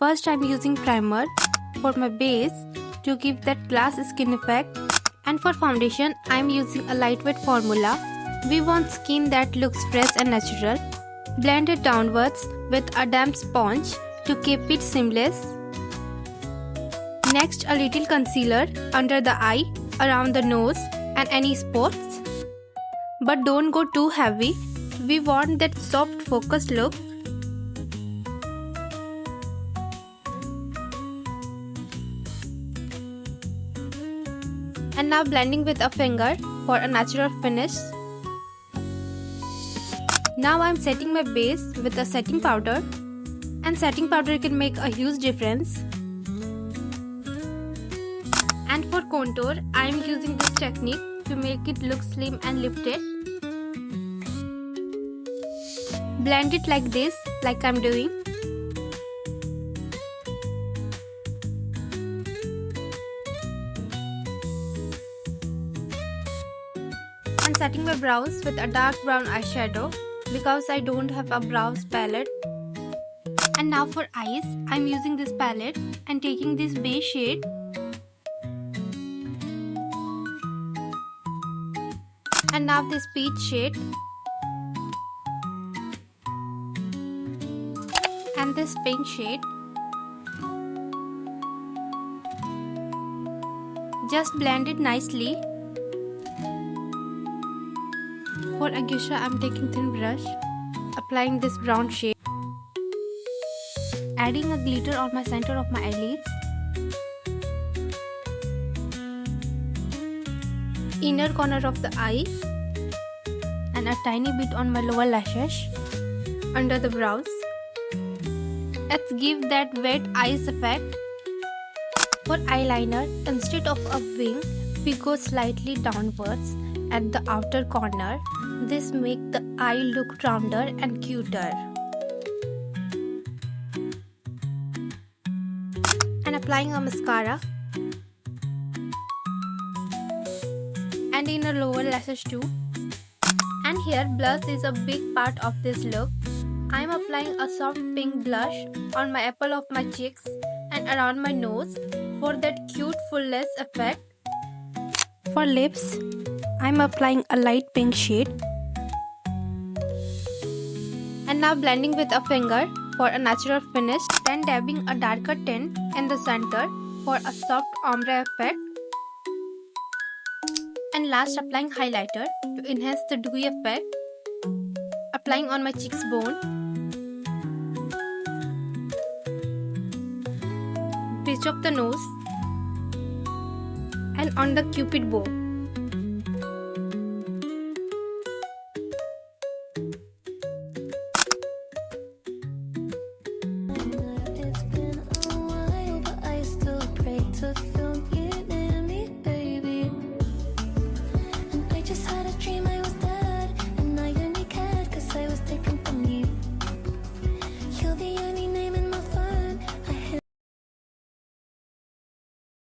First I'm using primer for my base to give that glass skin effect, and for foundation I'm using a lightweight formula. We want skin that looks fresh and natural. Blend it downwards with a damp sponge to keep it seamless. Next, a little concealer under the eye, around the nose and any spots. But don't go too heavy. We want that soft focused look. And now blending with a finger for a natural finish. Now I am setting my base with a setting powder, and setting powder can make a huge difference. And for contour, I am using this technique to make it look slim and lifted. Blend it like this, like I am doing. And setting my brows with a dark brown eyeshadow because I don't have a brows palette. And now for eyes, I am using this palette and taking this beige shade and now this peach shade and this pink shade. Just blend it nicely. For Agusha, I am taking thin brush, applying this brown shade, adding a glitter on my center of my eyelids, inner corner of the eye, and a tiny bit on my lower lashes, under the brows. Let's give that wet eyes effect. For eyeliner, instead of a wing, we go slightly downwards at the outer corner. This makes the eye look rounder and cuter. And applying a mascara. And in a lower lashes too. And here blush is a big part of this look. I am applying a soft pink blush on my apple of my cheeks and around my nose for that cute fullness effect. For lips, I am applying a light pink shade. And now blending with a finger for a natural finish, then dabbing a darker tint in the center for a soft ombre effect. And last, applying highlighter to enhance the dewy effect. Applying on my cheeks bone, bridge of the nose, and on the cupid bow. It's been a while, but I still pray to feel